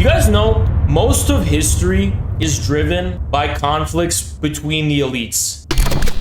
You guys know most of history is driven by conflicts between the elites.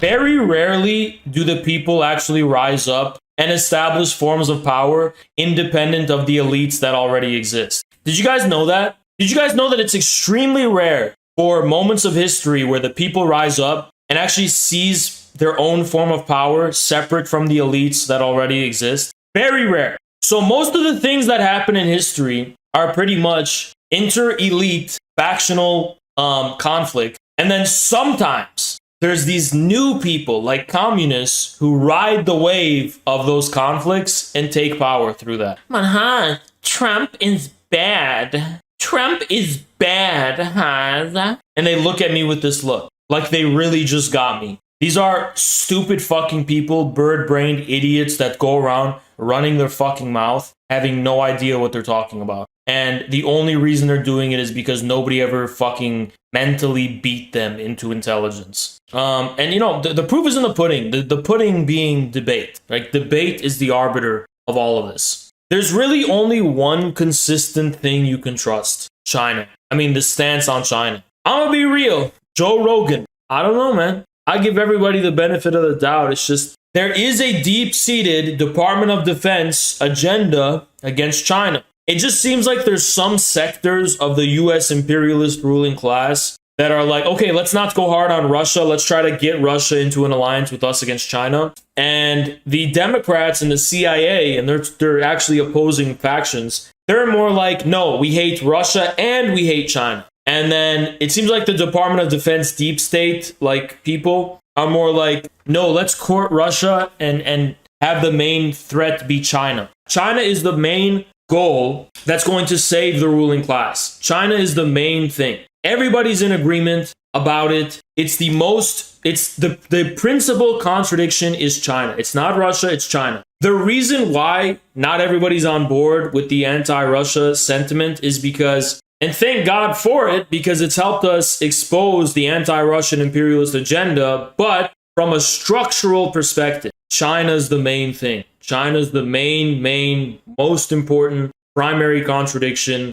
Very rarely do the people actually rise up and establish forms of power independent of the elites that already exist. Did you guys know that? Did you guys know that it's extremely rare for moments of history where the people rise up and actually seize their own form of power separate from the elites that already exist? Very rare. So most of the things that happen in history are pretty much inter-elite factional conflict. And then sometimes there's these new people like communists who ride the wave of those conflicts and take power through that. Trump is bad. Trump is bad, huh? And they look at me with this look, like they really just got me. These are stupid fucking people, bird-brained idiots that go around running their fucking mouth, having no idea what they're talking about. And the only reason they're doing it is because nobody ever fucking mentally beat them into intelligence. And you know, the proof is in the pudding. The pudding being debate. Like, debate is the arbiter of all of this. There's really only one consistent thing you can trust. China. I mean, the stance on China. I'm gonna be real. Joe Rogan. I don't know, man. I give everybody the benefit of the doubt. It's just, there is a deep-seated Department of Defense agenda against China. It just seems like there's some sectors of the US imperialist ruling class that are like, okay, let's not go hard on Russia. Let's try to get Russia into an alliance with us against China. And the Democrats and the CIA, and they're actually opposing factions, they're more like, no, we hate Russia and we hate China. And then it seems like the Department of Defense deep state, like, people are more like, no, let's court Russia and have the main threat be China. China is the main goal that's going to save the ruling class. China is the main thing. Everybody's in agreement about it. It's the principal contradiction is China. It's not Russia, it's China. The reason why not everybody's on board with the anti-Russia sentiment is because, and thank God for it, because it's helped us expose the anti-Russian imperialist agenda, but from a structural perspective, China's the main thing. China's the main, most important primary contradiction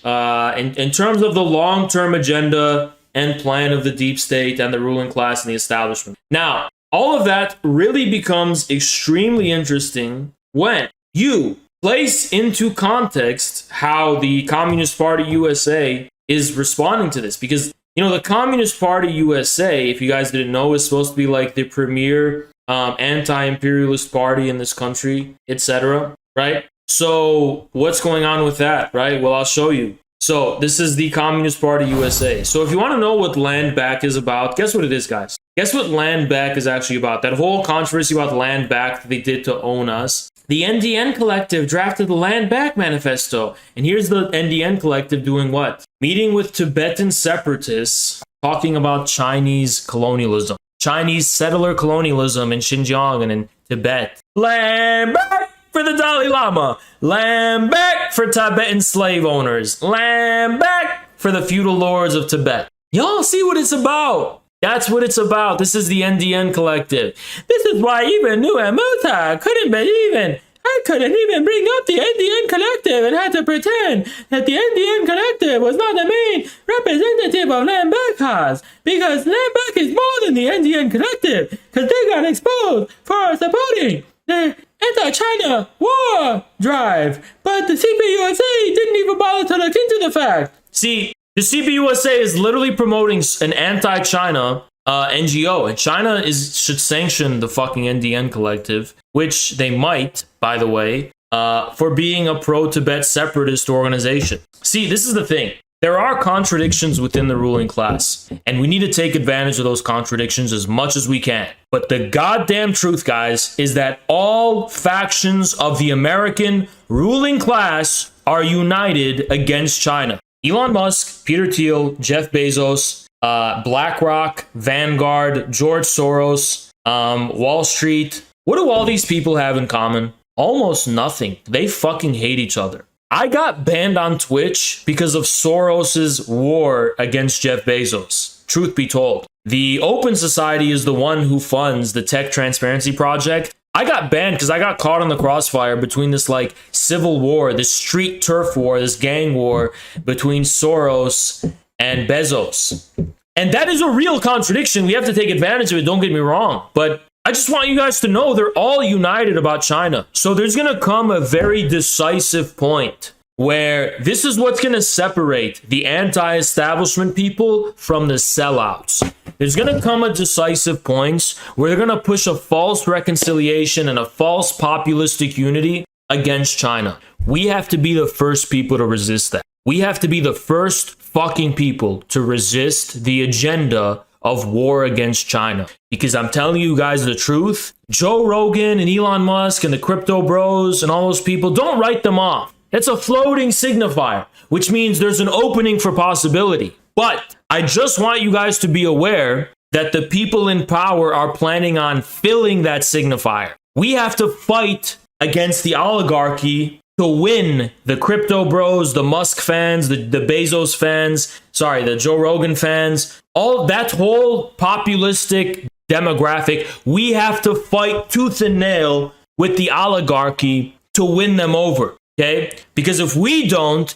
in terms of the long-term agenda and plan of the deep state and the ruling class and the establishment. Now, all of that really becomes extremely interesting when you place into context how the Communist Party USA is responding to this. Because, you know, the Communist Party USA, if you guys didn't know, is supposed to be like the premier anti-imperialist party in this country, etc. Right? So what's going on with that, right? Well, I'll show you. So this is the Communist Party USA. So if you want to know what land back is about, guess what it is, guys? Guess what land back is actually about? That whole controversy about land back that they did to own us. The NDN Collective drafted the Land Back Manifesto. And here's the NDN Collective doing what? Meeting with Tibetan separatists, talking about Chinese colonialism. Chinese settler colonialism in Xinjiang and in Tibet. Land back for the Dalai Lama. Land back for Tibetan slave owners. Land back for the feudal lords of Tibet. Y'all see what it's about? That's what it's about. This is the NDN Collective. This is why even New Muta couldn't even bring up the NDN Collective and had to pretend that the NDN Collective was not the main representative of Land Back cause. Because Land Back is more than the NDN Collective. Because they got exposed for supporting the anti-China war drive. But the CPUSA didn't even bother to look into the fact. See, the CPUSA is literally promoting an anti-China NGO, and China should sanction the fucking NDN Collective, which they might, by the way, for being a pro-Tibet separatist organization. See, this is the thing. There are contradictions within the ruling class, and we need to take advantage of those contradictions as much as we can. But the goddamn truth, guys, is that all factions of the American ruling class are united against China. Elon Musk, Peter Thiel, Jeff Bezos, BlackRock, Vanguard, George Soros, Wall Street. What do all these people have in common? Almost nothing. They fucking hate each other. I got banned on Twitch because of Soros's war against Jeff Bezos. Truth be told, the Open Society is the one who funds the Tech Transparency Project. I got banned because I got caught in the crossfire between this like civil war, this street turf war, this gang war between Soros and Bezos. And that is a real contradiction. We have to take advantage of it, don't get me wrong. But I just want you guys to know they're all united about China. So there's going to come a very decisive point where this is what's going to separate the anti-establishment people from the sellouts. There's going to come a decisive point where they're going to push a false reconciliation and a false populistic unity against China. We have to be the first people to resist that. We have to be the first fucking people to resist the agenda of war against China. Because I'm telling you guys the truth, Joe Rogan and Elon Musk and the crypto bros and all those people, don't write them off. It's a floating signifier, which means there's an opening for possibility. But I just want you guys to be aware that the people in power are planning on filling that signifier. We have to fight against the oligarchy to win the crypto bros, the Musk fans, the Bezos fans, the Joe Rogan fans, all that whole populistic demographic. We have to fight tooth and nail with the oligarchy to win them over. Okay? Because if we don't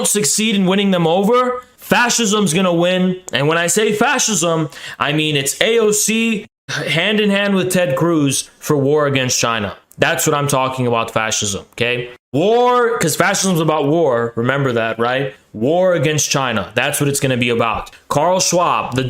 succeed in winning them over, fascism's gonna win. And when I say fascism, I mean it's AOC hand in hand with Ted Cruz for war against China. That's what I'm talking about, fascism, okay? War, because fascism's about war, remember that, right? War against China, that's what it's gonna be about. Klaus Schwab, the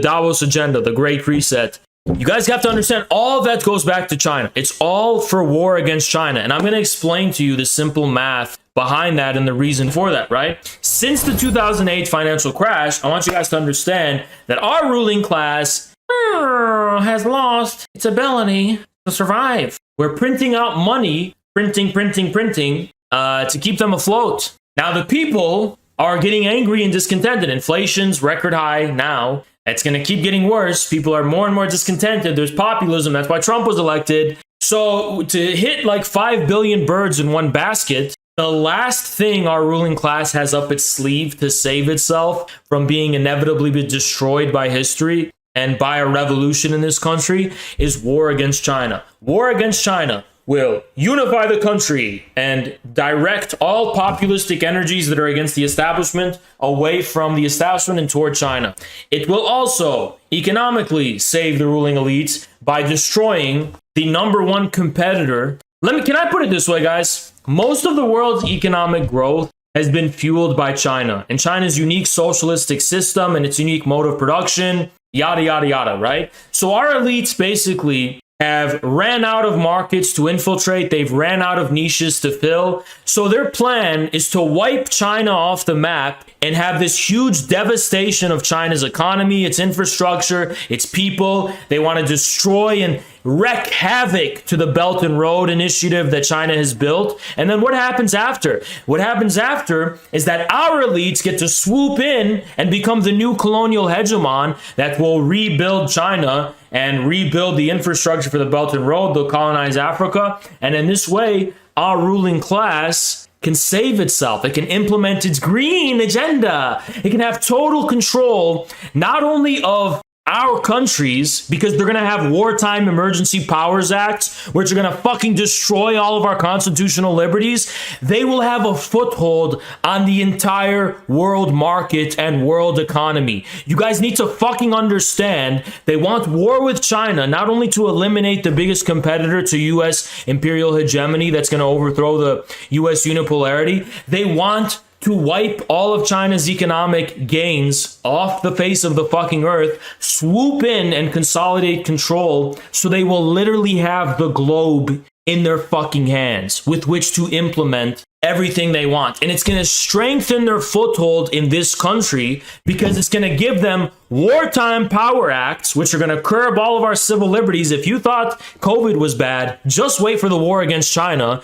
Davos agenda, the Great Reset. You guys have to understand, all that goes back to China. It's all for war against China. And I'm going to explain to you the simple math behind that and the reason for that, right? Since the 2008 financial crash, I want you guys to understand that our ruling class has lost its ability to survive. We're printing out money, printing, to keep them afloat. Now, the people are getting angry and discontented. Inflation's record high now. It's going to keep getting worse. People are more and more discontented. There's populism. That's why Trump was elected. So to hit like 5 billion birds in one basket, the last thing our ruling class has up its sleeve to save itself from being inevitably destroyed by history and by a revolution in this country is war against China. War against China will unify the country and direct all populistic energies that are against the establishment away from the establishment and toward China. It will also economically save the ruling elites by destroying the number one competitor. Can I put it this way, guys? Most of the world's economic growth has been fueled by China and China's unique socialistic system and its unique mode of production, yada, yada, yada, right? So our elites basically have ran out of markets to infiltrate. They've ran out of niches to fill. So their plan is to wipe China off the map and have this huge devastation of China's economy, its infrastructure, its people. They want to destroy and wreak havoc to the Belt and Road Initiative that China has built. And then what happens after? What happens after is that our elites get to swoop in and become the new colonial hegemon that will rebuild China and rebuild the infrastructure for the Belt and Road. They'll colonize Africa. And in this way, our ruling class can save itself. It can implement its green agenda. It can have total control, not only of our countries, because they're going to have wartime emergency powers acts, which are going to fucking destroy all of our constitutional liberties. They will have a foothold on the entire world market and world economy. You guys need to fucking understand, they want war with China, not only to eliminate the biggest competitor to U.S. imperial hegemony that's going to overthrow the U.S. unipolarity. They want to wipe all of China's economic gains off the face of the fucking earth, swoop in and consolidate control so they will literally have the globe in their fucking hands with which to implement everything they want. And it's going to strengthen their foothold in this country because it's going to give them wartime power acts, which are going to curb all of our civil liberties. If you thought COVID was bad, just wait for the war against China.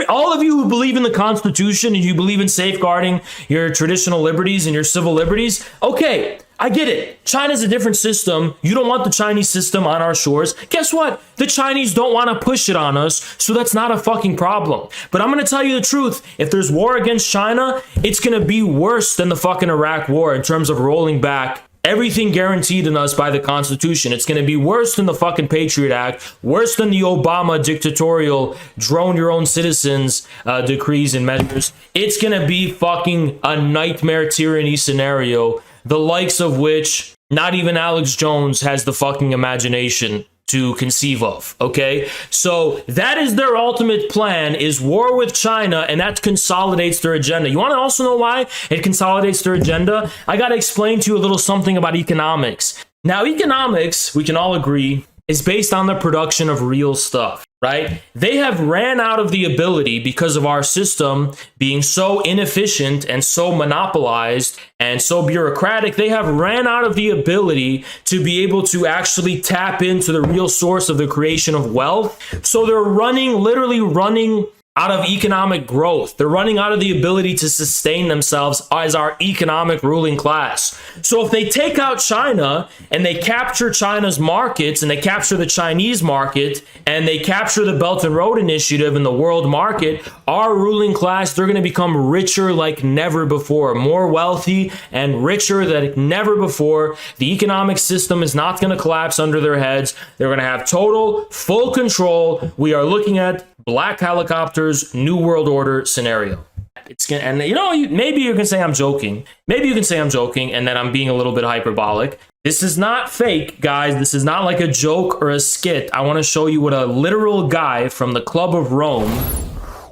All of you who believe in the Constitution and you believe in safeguarding your traditional liberties and your civil liberties, okay, I get it. China's a different system. You don't want the Chinese system on our shores. Guess what? The Chinese don't want to push it on us, so that's not a fucking problem. But I'm going to tell you the truth. If there's war against China, it's going to be worse than the fucking Iraq war in terms of rolling back everything guaranteed in us by the Constitution. It's going to be worse than the fucking Patriot Act, worse than the Obama dictatorial drone your own citizens decrees and measures. It's going to be fucking a nightmare tyranny scenario, the likes of which not even Alex Jones has the fucking imagination to conceive of. Okay, so that is their ultimate plan, is war with China, and that consolidates their agenda. You want to also know why it consolidates their agenda? I got to explain to you a little something about economics. Now, economics, we can all agree, is based on the production of real stuff, right? They have ran out of the ability, because of our system being so inefficient and so monopolized and so bureaucratic, they have ran out of the ability to be able to actually tap into the real source of the creation of wealth. So they're literally running out of economic growth. They're running out of the ability to sustain themselves as our economic ruling class. So if they take out China and they capture China's markets and they capture the Chinese market and they capture the Belt and Road Initiative and the world market, our ruling class, they're going to become richer like never before, more wealthy and richer than never before. The economic system is not going to collapse under their heads. They're going to have total, full control. We are looking at Black Helicopter's New World Order scenario. It's gonna, and you know, maybe you can say I'm joking. Maybe you can say I'm joking and that I'm being a little bit hyperbolic. This is not fake, guys. This is not like a joke or a skit. I want to show you what a literal guy from the Club of Rome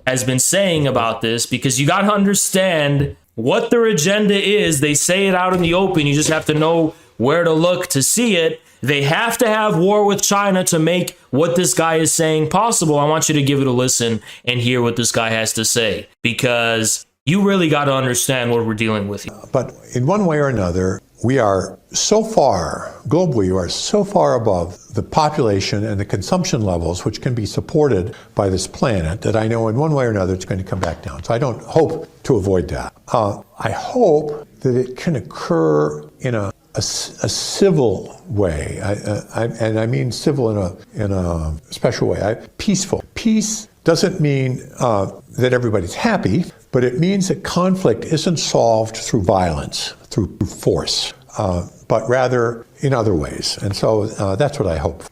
has been saying about this, because you got to understand what their agenda is. They say it out in the open. You just have to know where to look to see it. They have to have war with China to make what this guy is saying possible. I want you to give it a listen and hear what this guy has to say, because you really got to understand what we're dealing with here. But in one way or another, we are so far, globally, we are so far above the population and the consumption levels which can be supported by this planet that I know in one way or another it's going to come back down. So I don't hope to avoid that. I hope that it can occur in a civil way, and I mean civil in a special way, peaceful. Peace doesn't mean that everybody's happy, but it means that conflict isn't solved through violence, through force, but rather in other ways. And so that's what I hope,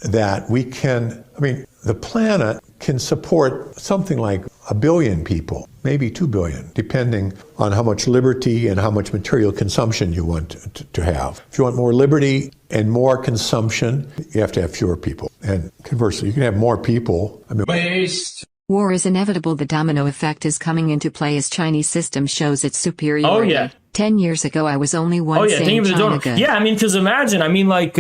that we can, I mean, the planet can support something like 1 billion people, maybe 2 billion, depending on how much liberty and how much material consumption you want to have. If you want more liberty and more consumption, you have to have fewer people. And conversely, you can have more people. I mean, waste. War is inevitable. The domino effect is coming into play as Chinese system shows its superiority. Oh, yeah. 10 years ago, I was only one saying China good. Yeah, I mean, because imagine, I mean, like,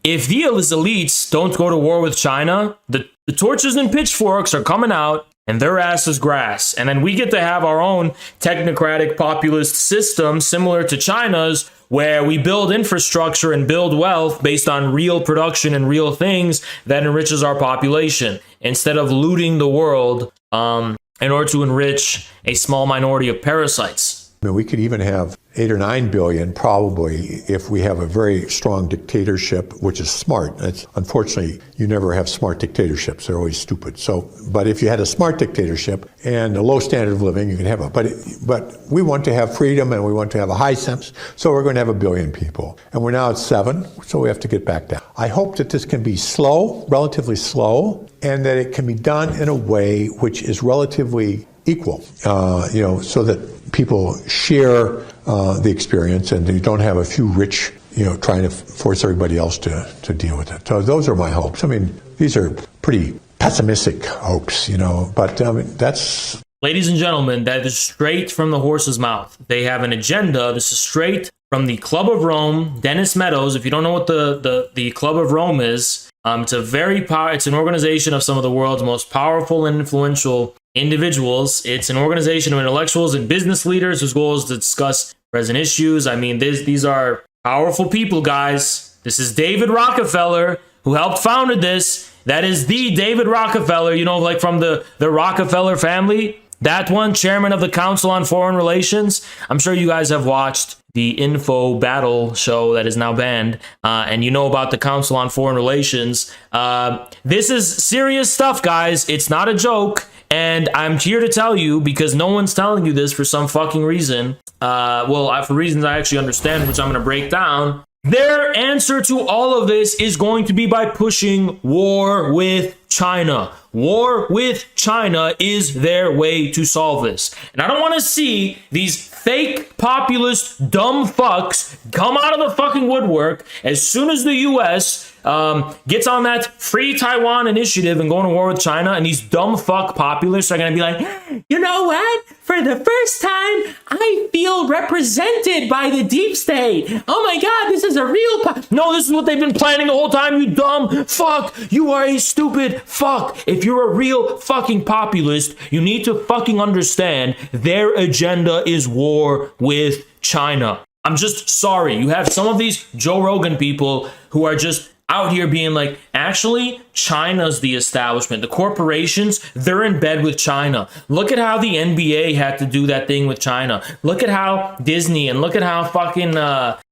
if the elites don't go to war with China, the torches and pitchforks are coming out and their ass is grass. And then we get to have our own technocratic populist system similar to China's, where we build infrastructure and build wealth based on real production and real things that enriches our population, instead of looting the world in order to enrich a small minority of parasites. I mean, we could even have 8 or 9 billion, probably, if we have a very strong dictatorship, which is smart. Unfortunately, you never have smart dictatorships. They're always stupid. So, but if you had a smart dictatorship and a low standard of living, you can have but we want to have freedom and we want to have a high sense. So we're going to have 1 billion people. And we're now at 7, so we have to get back down. I hope that this can be slow, relatively slow, and that it can be done in a way which is relatively equal, so that people share the experience, and you don't have a few rich, trying to force everybody else to deal with it. So those are my hopes. I mean, these are pretty pessimistic hopes, but I mean, that's... Ladies and gentlemen, that is straight from the horse's mouth. They have an agenda. This is straight from the Club of Rome, Dennis Meadows. If you don't know what the Club of Rome is, it's an organization of some of the world's most powerful and influential individuals. It's an organization of intellectuals and business leaders whose goal is to discuss present issues. I mean, these are powerful people, guys. This is David Rockefeller, who helped founded this. That is the David Rockefeller, like from the Rockefeller family. That one, chairman of the Council on Foreign Relations. I'm sure you guys have watched the Info Battle show that is now banned, and you know about the Council on Foreign Relations. This is serious stuff, guys. It's not a joke, and I'm here to tell you because no one's telling you this for some fucking reason. For reasons I actually understand, which I'm going to break down. Their answer to all of this is going to be by pushing war with China. War with China is their way to solve this. And I don't want to see these fake populist dumb fucks come out of the fucking woodwork as soon as the US gets on that free Taiwan initiative and going to war with China, and these dumb fuck populists are going to be like, you know what? For the first time, I feel represented by the deep state. Oh my God, this is a real No, this is what they've been planning the whole time, you dumb fuck. You are a stupid fuck. If you're a real fucking populist, you need to fucking understand their agenda is war with China. I'm just sorry. You have some of these Joe Rogan people who are just out here being like, actually, China's the establishment. The corporations, they're in bed with China. Look at how the NBA had to do that thing with China. Look at how Disney and look at how fucking...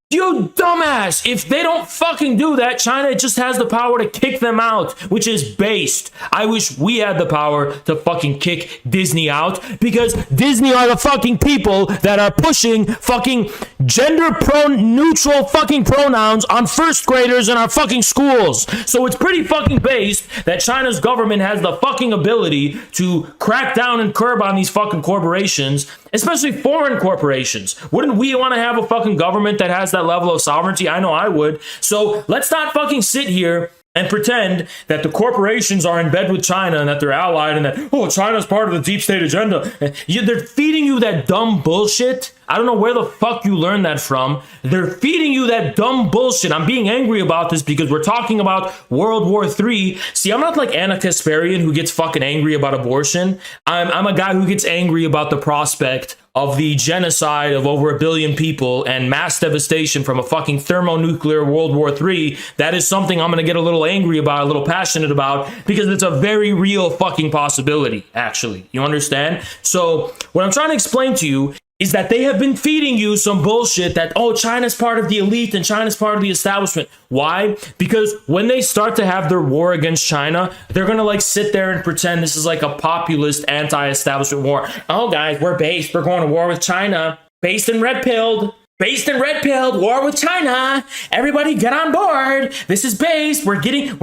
You dumbass! If they don't fucking do that, China just has the power to kick them out, which is based. I wish we had the power to fucking kick Disney out, because Disney are the fucking people that are pushing fucking neutral fucking pronouns on first graders in our fucking schools. So it's pretty fucking based that China's government has the fucking ability to crack down and curb on these fucking corporations, especially foreign corporations. Wouldn't we want to have a fucking government that has that level of sovereignty? I know I would. So let's not fucking sit here and pretend that the corporations are in bed with China and that they're allied and that, oh, China's part of the deep state agenda. They're feeding you that dumb bullshit. I don't know where the fuck you learned that from. They're feeding you that dumb bullshit. I'm being angry about this because we're talking about World War III. See, I'm not like Anna Kasparian who gets fucking angry about abortion. I'm a guy who gets angry about the prospect of the genocide of over 1 billion people and mass devastation from a fucking thermonuclear World War III. That is something I'm going to get a little angry about, a little passionate about, because it's a very real fucking possibility, actually. You understand? So what I'm trying to explain to you is that they have been feeding you some bullshit that, oh, China's part of the elite and China's part of the establishment. Why? Because when they start to have their war against China, they're going to like sit there and pretend this is like a populist anti-establishment war. Oh, guys, we're based. We're going to war with China. Based and red-pilled. Based and red-pilled, war with China. Everybody get on board. This is based. We're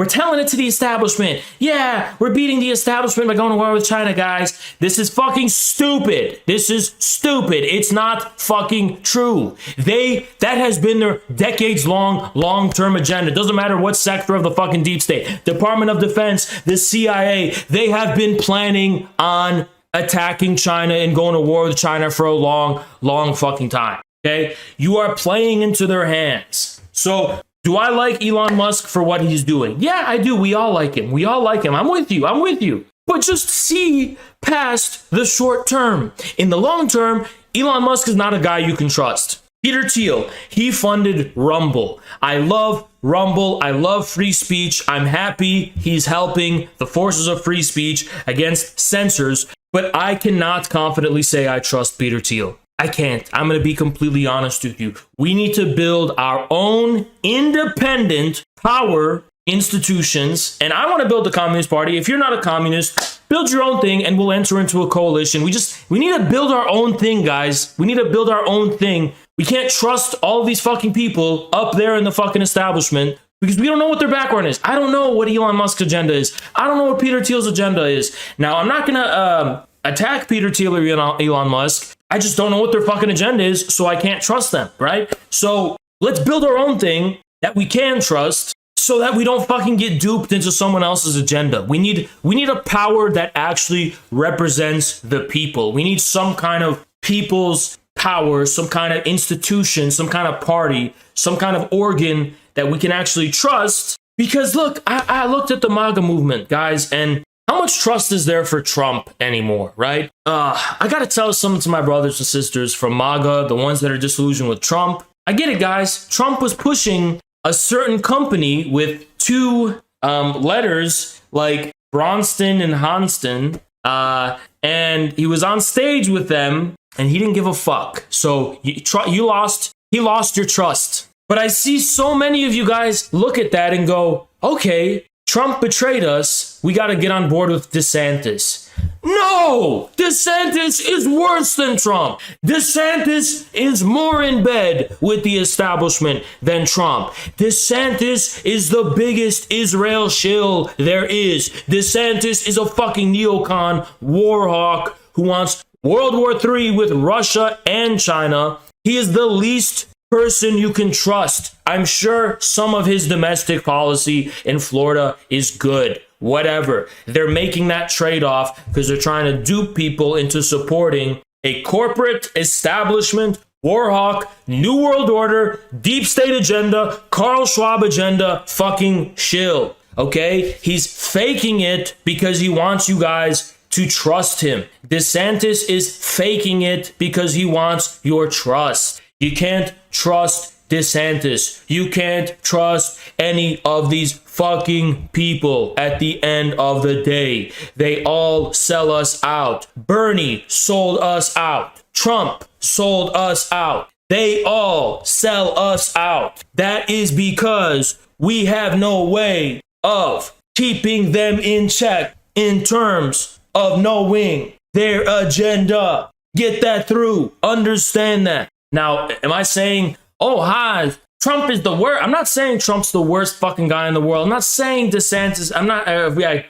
telling it to the establishment. Yeah, we're beating the establishment by going to war with China, guys. This is fucking stupid. This is stupid. It's not fucking true. That has been their decades-long, long-term agenda. It doesn't matter what sector of the fucking deep state. Department of Defense, the CIA, they have been planning on attacking China and going to war with China for a long, long fucking time. Okay, you are playing into their hands. So, do I like Elon Musk for what he's doing? Yeah, I do. We all like him. I'm with you. But just see past the short term. In the long term, Elon Musk is not a guy you can trust. Peter Thiel, he funded Rumble. I love Rumble. I love free speech. I'm happy he's helping the forces of free speech against censors. But I cannot confidently say I trust Peter Thiel. I can't. I'm going to be completely honest with you. We need to build our own independent power institutions. And I want to build the Communist Party. If you're not a communist, build your own thing and we'll enter into a coalition. We need to build our own thing, guys. We need to build our own thing. We can't trust all these fucking people up there in the fucking establishment because we don't know what their background is. I don't know what Elon Musk's agenda is. I don't know what Peter Thiel's agenda is. Now, I'm not going to attack Peter Thiel or Elon Musk. I just don't know what their fucking agenda is, so I can't trust them, right? So let's build our own thing that we can trust so that we don't fucking get duped into someone else's agenda. We need a power that actually represents the people. We need some kind of people's power, some kind of institution, some kind of party, some kind of organ that we can actually trust. Because look, I looked at the MAGA movement, guys, and how much trust is there for Trump anymore, right? I gotta tell some to my brothers and sisters from MAGA, the ones that are disillusioned with Trump. I get it, guys. Trump was pushing a certain company with two letters like Bronston and Hanston. and he was on stage with them, and he didn't give a fuck. So he lost your trust. But I see so many of you guys look at that and go, okay, Trump betrayed us. We got to get on board with DeSantis. No! DeSantis is worse than Trump. DeSantis is more in bed with the establishment than Trump. DeSantis is the biggest Israel shill there is. DeSantis is a fucking neocon war hawk who wants World War III with Russia and China. He is the least person you can trust. I'm sure some of his domestic policy in Florida is good. Whatever. They're making that trade-off because they're trying to dupe people into supporting a corporate establishment, war hawk, New World Order, deep state agenda, Klaus Schwab agenda, fucking shill. Okay? He's faking it because he wants you guys to trust him. DeSantis is faking it because he wants your trust. You can't trust DeSantis. You can't trust any of these fucking people at the end of the day. They all sell us out. Bernie sold us out. Trump sold us out. They all sell us out. That is because we have no way of keeping them in check in terms of knowing their agenda. Get that through. Understand that. Now, am I saying, oh, hi, Trump is the worst? I'm not saying Trump's the worst fucking guy in the world. I'm not saying DeSantis.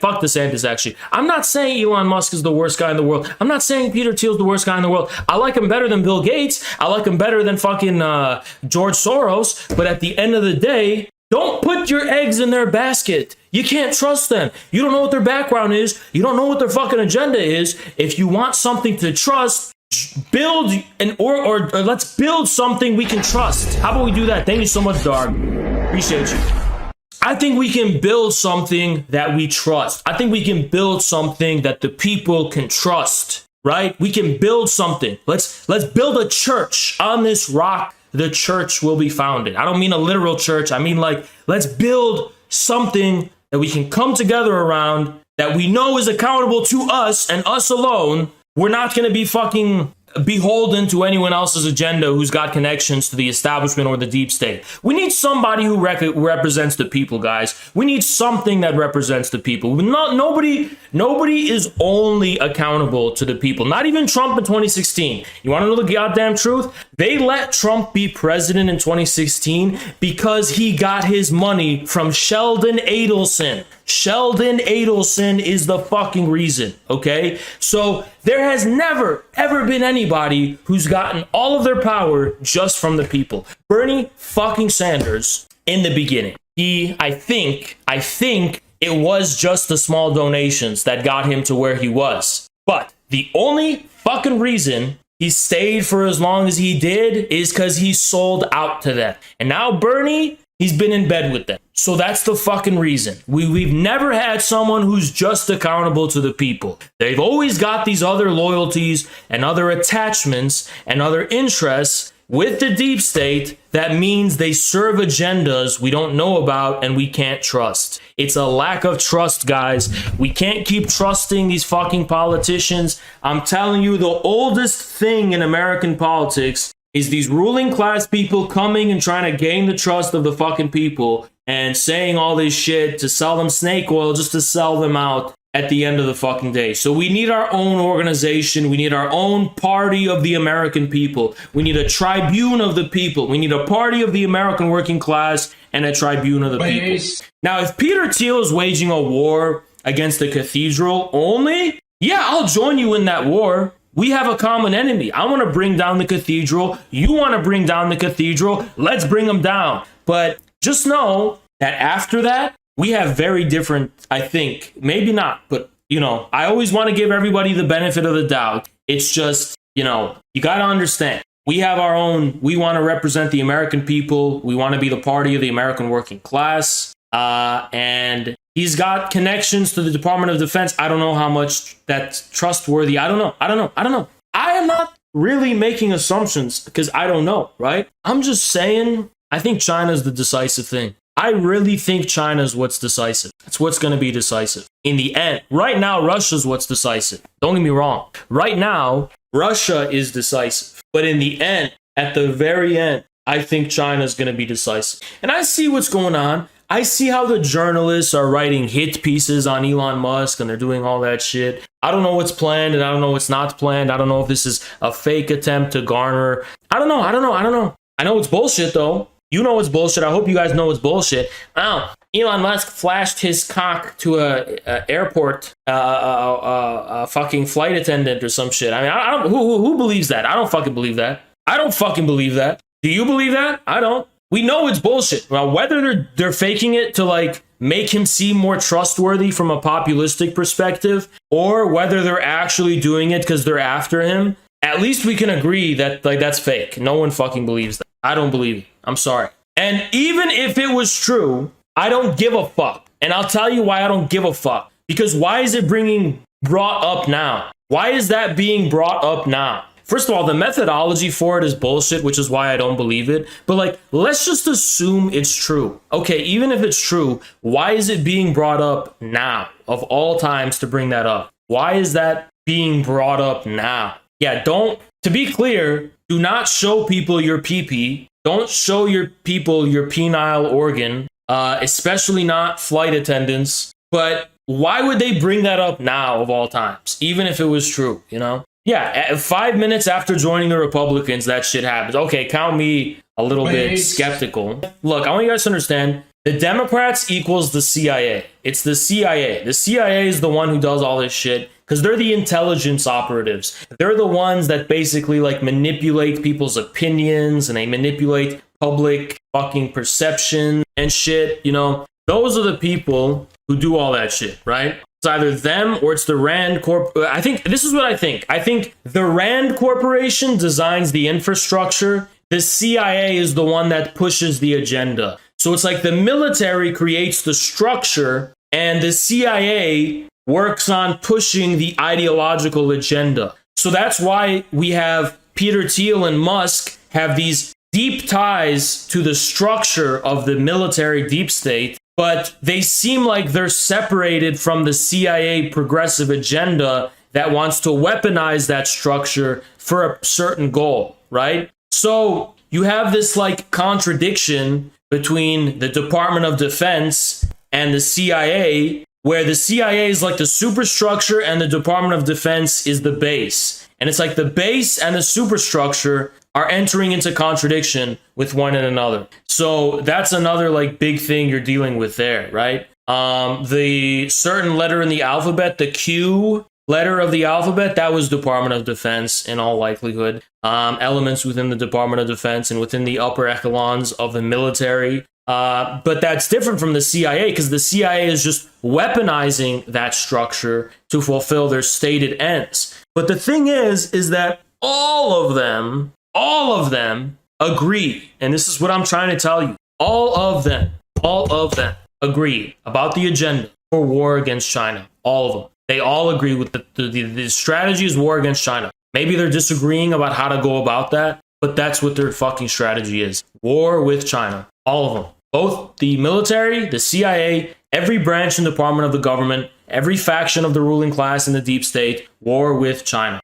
Fuck DeSantis, actually. I'm not saying Elon Musk is the worst guy in the world. I'm not saying Peter Thiel's the worst guy in the world. I like him better than Bill Gates. I like him better than fucking George Soros. But at the end of the day, don't put your eggs in their basket. You can't trust them. You don't know what their background is. You don't know what their fucking agenda is. If you want something to trust, build or let's build something we can trust. How about we do that? Thank you so much, Dark. Appreciate you. I think we can build something that we trust. I think we can build something that the people can trust, right? We can build something. Let's build a church on this rock. The church will be founded. I don't mean a literal church. I mean, like, let's build something that we can come together around that we know is accountable to us and us alone. We're not going to be fucking beholden to anyone else's agenda who's got connections to the establishment or the deep state. We need somebody who represents the people, guys. We need something that represents the people. Nobody is only accountable to the people. Not even Trump in 2016. You want to know the goddamn truth? They let Trump be president in 2016 because he got his money from Sheldon Adelson. Sheldon Adelson is the fucking reason, okay? So there has never, ever been anybody who's gotten all of their power just from the people. Bernie fucking Sanders, in the beginning, I think it was just the small donations that got him to where he was. But the only fucking reason he stayed for as long as he did is because he sold out to them. And now Bernie, he's been in bed with them. So that's the fucking reason. We've never had someone who's just accountable to the people. They've always got these other loyalties and other attachments and other interests with the deep state. That means they serve agendas we don't know about and we can't trust. It's a lack of trust, guys. We can't keep trusting these fucking politicians. I'm telling you, the oldest thing in American politics is these ruling class people coming and trying to gain the trust of the fucking people and saying all this shit to sell them snake oil just to sell them out at the end of the fucking day. So we need our own organization. We need our own party of the American people. We need a tribune of the people. We need a party of the American working class and a tribune of the people. Now, if Peter Thiel is waging a war against the cathedral only, yeah, I'll join you in that war. We have a common enemy. I want to bring down the cathedral. You want to bring down the cathedral. Let's bring them down. But just know that after that, we have very different, I think, maybe not, but, I always want to give everybody the benefit of the doubt. It's just, you got to understand. We have our own, we want to represent the American people. We want to be the party of the American working class. And he's got connections to the Department of Defense. I don't know how much that's trustworthy. I don't know. I am not really making assumptions because I don't know, right? I'm just saying, I think China's the decisive thing. I really think China's what's decisive. It's what's going to be decisive. In the end, right now, Russia's what's decisive. Don't get me wrong. Right now, Russia is decisive. But in the end, at the very end, I think China's going to be decisive. And I see what's going on. I see how the journalists are writing hit pieces on Elon Musk and they're doing all that shit. I don't know what's planned and I don't know what's not planned. I don't know if this is a fake attempt to garner. I don't know. I know it's bullshit though. You know it's bullshit. I hope you guys know it's bullshit. Oh, Elon Musk flashed his cock to a airport, fucking flight attendant or some shit. I mean, I don't. Who believes that? I don't fucking believe that. I don't fucking believe that. Do you believe that? I don't. We know it's bullshit. Now, whether they're faking it to like make him seem more trustworthy from a populistic perspective, or whether they're actually doing it because they're after him, at least we can agree that like that's fake. No one fucking believes that. I don't believe it. I'm sorry. And even if it was true, I don't give a fuck. And I'll tell you why I don't give a fuck. Because why is it brought up now? Why is that being brought up now? First of all, the methodology for it is bullshit, which is why I don't believe it. But like, let's just assume it's true. Okay, even if it's true, why is it being brought up now? Of all times to bring that up. Why is that being brought up now? Yeah, to be clear, do not show people your pee-pee. Don't show your people your penile organ, especially not flight attendants. But why would they bring that up now of all times, even if it was true, you know? Yeah, 5 minutes after joining the Republicans, that shit happens. Okay, count me a little bit skeptical. Look, I want you guys to understand, the Democrats equals the CIA. It's the CIA. The CIA is the one who does all this shit because they're the intelligence operatives. They're the ones that basically like manipulate people's opinions and they manipulate public fucking perception and shit, you know? Those are the people who do all that shit, right? It's either them or it's the Rand Corp. I think this is what I think. I think the Rand Corporation designs the infrastructure. The CIA is the one that pushes the agenda. So it's like the military creates the structure and the CIA works on pushing the ideological agenda. So that's why we have Peter Thiel and Musk have these deep ties to the structure of the military deep state, but they seem like they're separated from the CIA progressive agenda that wants to weaponize that structure for a certain goal, right? So you have this like contradiction between the Department of Defense and the CIA, where the CIA is like the superstructure and the Department of Defense is the base. And it's like the base and the superstructure are entering into contradiction with one another. So that's another like big thing you're dealing with there, right? The certain letter in the alphabet, the Q letter of the alphabet, that was Department of Defense in all likelihood. Elements within the Department of Defense and within the upper echelons of the military. But that's different from the CIA because the CIA is just weaponizing that structure to fulfill their stated ends. But the thing is that all of them agree. And this is what I'm trying to tell you. All of them agree about the agenda for war against China. All of them. They all agree with the strategy is war against China. Maybe they're disagreeing about how to go about that, but that's what their fucking strategy is. War with China. All of them. Both the military, the CIA, every branch and department of the government, every faction of the ruling class in the deep state, war with China.